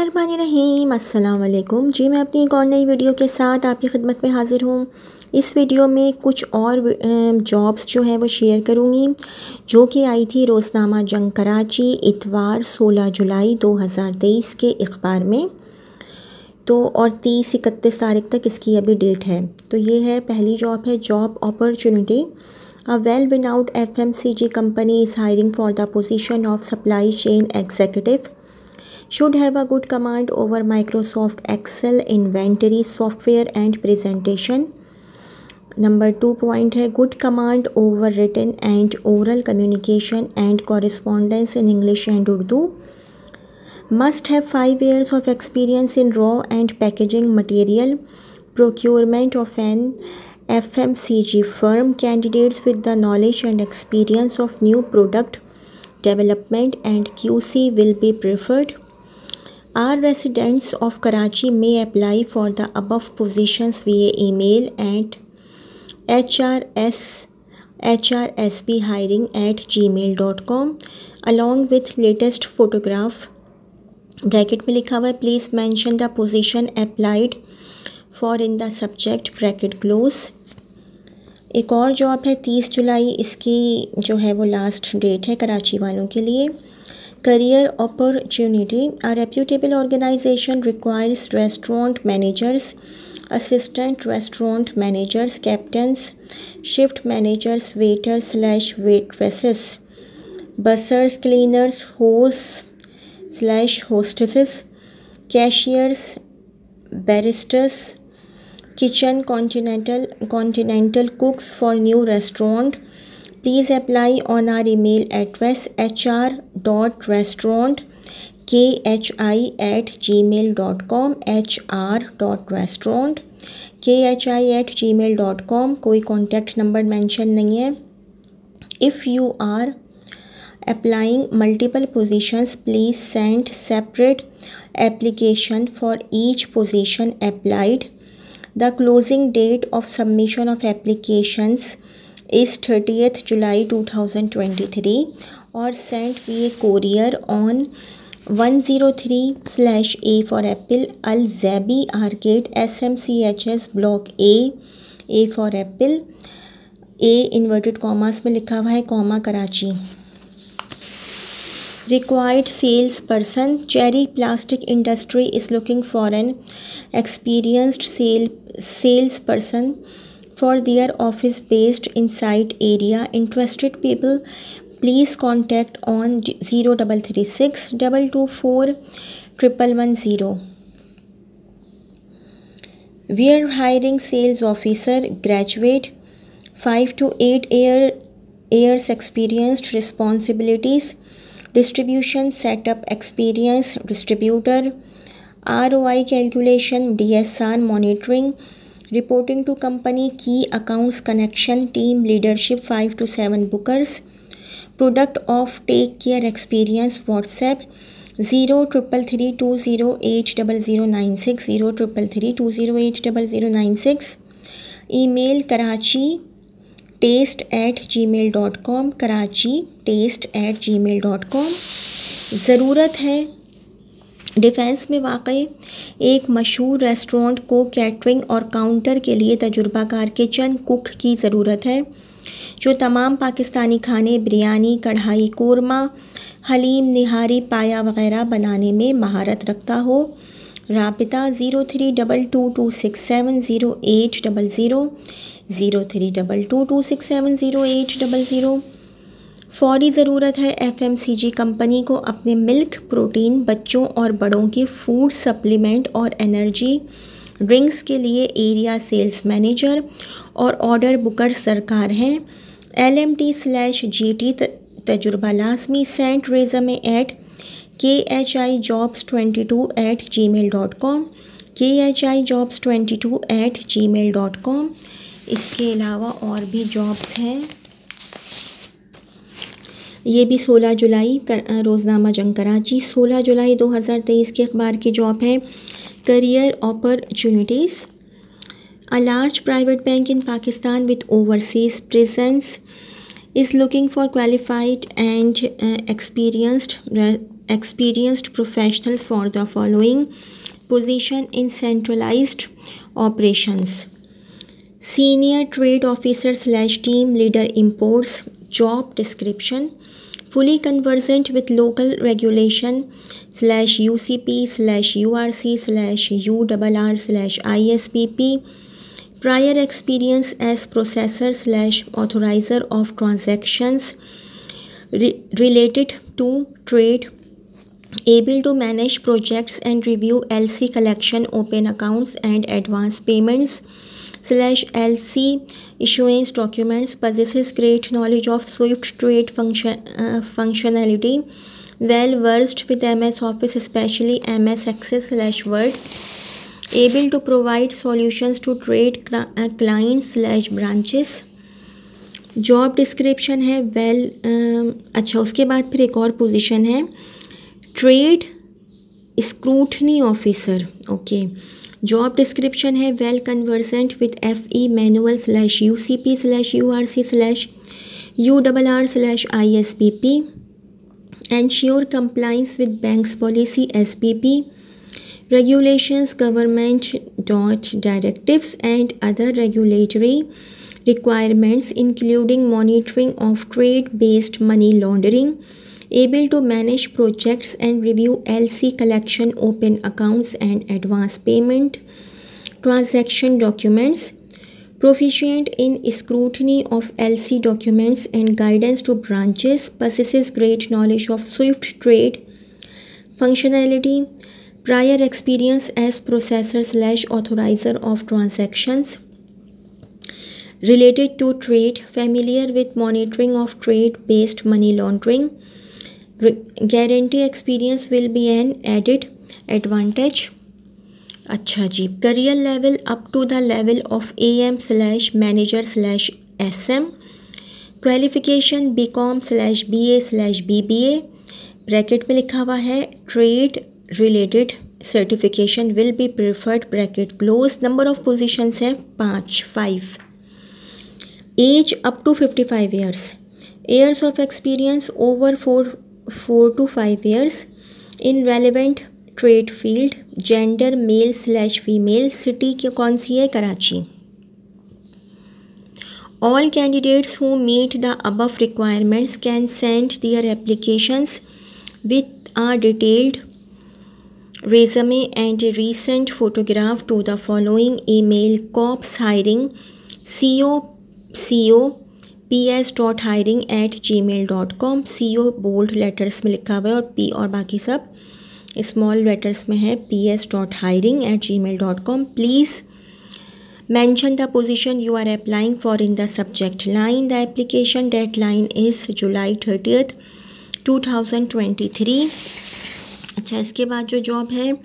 रहीम अस्सलाम वालेकुम जी। मैं अपनी एक और नई वीडियो के साथ आपकी खिदमत में हाज़िर हूँ। इस वीडियो में कुछ और जॉब्स जो हैं वो शेयर करूँगी जो कि आई थी रोज़नामा जंग कराची इतवार 16 जुलाई 2023 के अखबार में। तो और 30-31 तारीख तक इसकी अभी डेट है। तो ये है पहली जॉब है job opportunity. A well-renowned FMCG company is hiring for the position of supply chain executive. Should have a good command over Microsoft Excel, inventory software and presentation. Number 2 point है good command over written and oral communication and correspondence in English and Urdu. Must have 5 years of experience in raw and packaging material procurement of an FMCG firm. Candidates with the knowledge and experience of new product development and QC will be preferred. All residents of Karachi may apply for the above positions via email at hrsbhiring@gmail.com along with latest photograph. Bracket में लिखा हुआ है please mention the position applied for in the subject bracket close. एक और job है 30 जुलाई, इसकी जो है वो लास्ट डेट है कराची वालों के लिए। Career opportunity. A reputable organisation requires restaurant managers, assistant restaurant managers, captains, shift managers, waiter waitresses, bussers, cleaners, hosts/hostesses, cashiers, baristas, kitchen continental cooks for new restaurant. Please apply on our email address hr.restaurant@gmail.com hr.restaurant@gmail.com। कोई contact number mention नहीं है। If you are applying multiple positions, please send separate application for each position applied. The closing date of submission of applications is 30th July 2023 or sent via courier on 103/A for Apple, Al Zabi Arcade, SMCHS Block A for Apple, A inverted commas में लिखा हुआ है comma Karachi. Required salesperson. Cherry Plastic Industry is looking for an experienced salesperson for their office based inside area. Interested people, please contact on 0336 224 110. We are hiring sales officer, graduate, 5 to 8 years experienced, responsibilities, distribution setup experience, distributor, ROI calculation, DSR monitoring, reporting to company, key accounts connection, team leadership, 5 to 7 bookers, product of take care experience, WhatsApp 033320800096 033320800096, email karachi-taste@gmail.com karachi-taste@gmail.com। ज़रूरत है defence में वाक़ई एक मशहूर restaurant को catering और counter के लिए तजुर्बाकार किचन कुक की ज़रूरत है जो तमाम पाकिस्तानी खाने बिरयानी, कढ़ाई कोरमा, हलीम, निहारी, पाया वगैरह बनाने में महारत रखता हो। राबिता 0322670800 0322670800। फौरी ज़रूरत है FMCG कंपनी को अपने मिल्क, प्रोटीन, बच्चों और बड़ों के फूड सप्लीमेंट और एनर्जी ड्रिंक्स के लिए एरिया सेल्स मैनेजर और ऑर्डर बुकर्स दरकार हैं। LMT/GT तजुर्बा लाजमी। Send resume at KHIjobs22@gmail.com KHIjobs22@gmail.com। इसके अलावा और भी जॉब्स हैं। ये भी 16 जुलाई रोज़नामा जंग कराची 16 जुलाई 2023 के अखबार की जॉब है। Career opportunities. A large private bank in Pakistan with overseas presence is looking for qualified and experienced experienced professionals for the following position in centralized operations: senior trade officer / team leader imports. Job description: fully conversant with local regulation /UCP /URC /URR /ISPP. Prior experience as processor / authorizer of transactions related to trade. Able to manage projects and review LC collection, open accounts and advance payments / LC issuance documents. Possesses great knowledge of Swift trade functionality. Well versed with MS Office, especially MS Access /Word. Able to provide solutions to trade clients / branches. Job description है अच्छा, उसके बाद फिर एक और position है trade scrutiny officer. Okay, job description है well conversant with FE manual /UCP /URC /URR /ISPP. Ensure compliance with bank's policy SPP. Regulations, government directives and other regulatory requirements including monitoring of trade-based money laundering. Able to manage projects and review LC collection, open accounts and advance payment transaction documents. Proficient in scrutiny of LC documents and guidance to branches. Possesses great knowledge of Swift trade functionality. Prior experience as processor / authorizer of transactions related to trade. Familiar with monitoring of trade-based money laundering. Guarantee experience will be an added advantage. अच्छा जी, career level up to the level of AM / manager / SM. Qualification BCom / BA / BBA. Bracket में लिखा हुआ है trade related certification will be preferred, bracket close. Number of positions है 5. Age up to 55 years. Years of experience over 4 to 5 years in relevant trade field. Gender male / female. City की कौन सी है? Karachi. All candidates who meet the above requirements can send their applications with a detailed resume and a recent photograph to the following email: copshiring ps.hiring@gmail.com. CO bold letters में लिखा हुआ है और P और बाकी सब स्मॉल लेटर्स में है. ps.hiring@gmail.com. Please mention the position you are applying for in the subject line. The application deadline is July 30th, 2023. अच्छा, इसके बाद जो जॉब है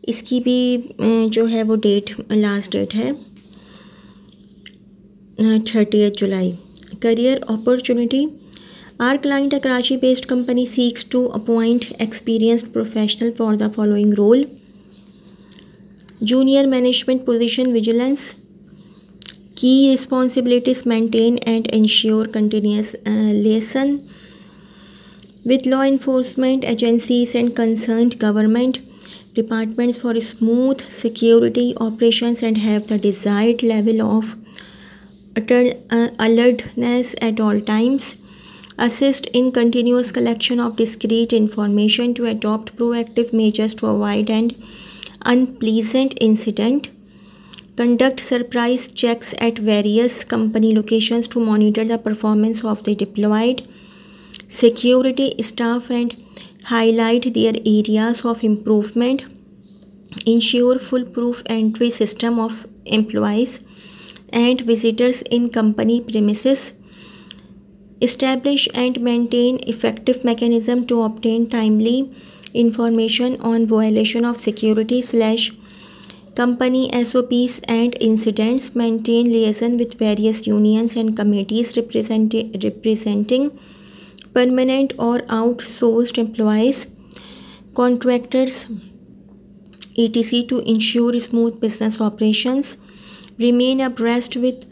इसकी भी जो है वो डेट, लास्ट डेट है 30th जुलाई. Career opportunity. Our client a Karachi based company seeks to appoint experienced professional for the following role: junior management position, vigilance. Key responsibilities: maintain and ensure continuous liaison with law enforcement agencies and concerned government departments for smooth security operations and have the desired level of alertness at all times. Assist in continuous collection of discrete information to adopt proactive measures to avoid an unpleasant incident. Conduct surprise checks at various company locations to monitor the performance of the deployed security staff and highlight their areas of improvement. Ensure foolproof entry system of employees and visitors in company premises. Establish and maintain effective mechanism to obtain timely information on violation of security / company SOPs and incidents. Maintain liaison with various unions and committees representing permanent or outsourced employees, contractors, etc. to ensure smooth business operations. Remain abreast with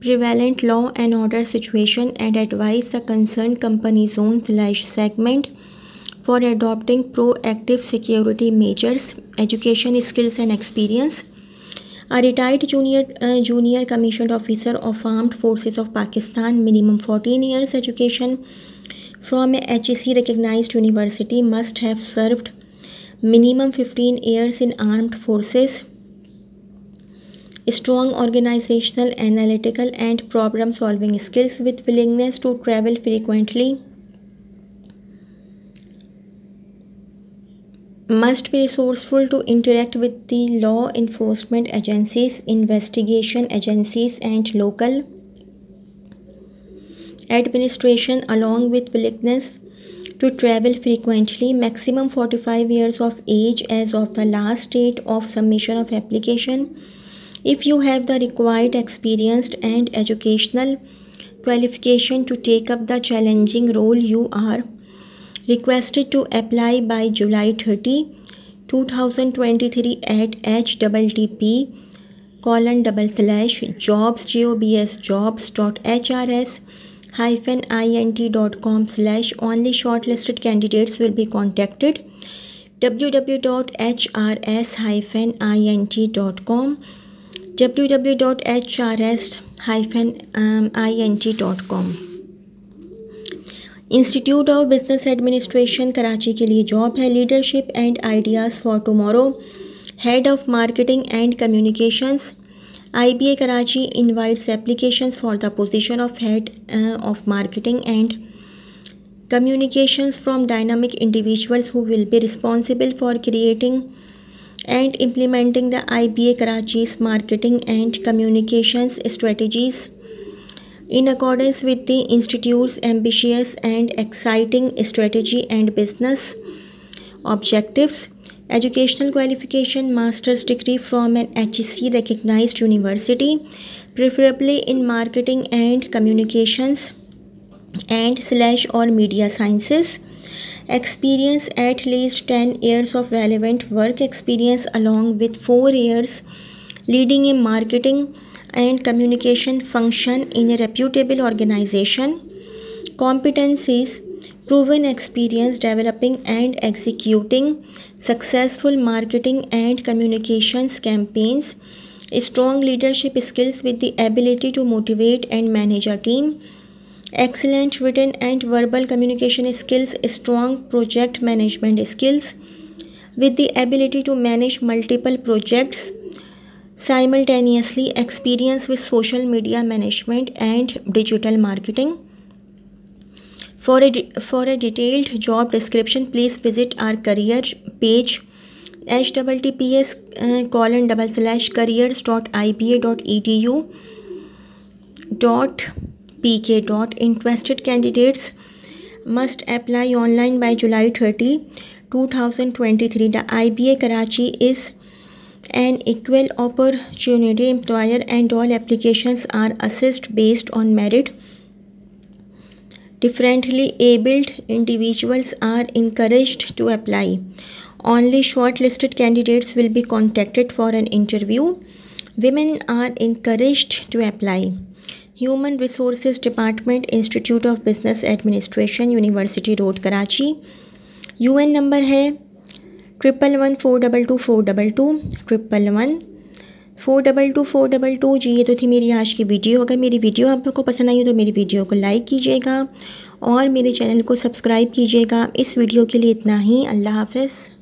prevalent law and order situation and advise the concerned company zone / segment for adopting proactive security measures, education, skills and experience. A retired junior commissioned officer of Armed Forces of Pakistan, minimum 14 years education from a HEC recognized university, must have served minimum 15 years in armed forces. Strong organizational, analytical and problem solving skills with willingness to travel frequently. Must be resourceful to interact with the law enforcement agencies, investigation agencies and local administration, along with willingness to travel frequently. Maximum 45 years of age as of the last date of submission of application. If you have the required experience and educational qualification to take up the challenging role, you are requested to apply by July 30, 2023 at https://jobs.hrs-int.com/only shortlisted candidates will be contacted. www.hrs-int.com www.hrs-int.com। Institute of business administration Karachi के लिए job है। Leadership and ideas for tomorrow, head of marketing and communications. IBA Karachi invites applications for the position of head of marketing and communications from dynamic individuals who will be responsible for creating and implementing the IBA Karachi's marketing and communications strategies in accordance with the institute's ambitious and exciting strategy and business objectives. Educational qualification: master's degree from an HEC recognized university, preferably in marketing and communications and/or media sciences. Experience: at least 10 years of relevant work experience along with 4 years leading a marketing and communication function in a reputable organization. Competencies: proven experience developing and executing successful marketing and communications campaigns, strong leadership skills with the ability to motivate and manage a team, excellent written and verbal communication skills, strong project management skills with the ability to manage multiple projects simultaneously, experience with social media management and digital marketing. For a detailed job description, please visit our career page https://careers.iba.edu.pk. Interested candidates must apply online by July 30, 2023. The IBA Karachi is an equal opportunity employer and all applications are assessed based on merit. Differently abled individuals are encouraged to apply. Only shortlisted candidates will be contacted for an interview. Women are encouraged to apply. Human Resources Department, Institute of Business Administration, University Road, Karachi। UN number है 111422 111422। जी ये तो थी मेरी आज की video. अगर मेरी video आप लोग को पसंद आई हो तो मेरी वीडियो को लाइक कीजिएगा और मेरे चैनल को सब्सक्राइब कीजिएगा। इस वीडियो के लिए इतना ही। अल्लाह हाफ़िज़।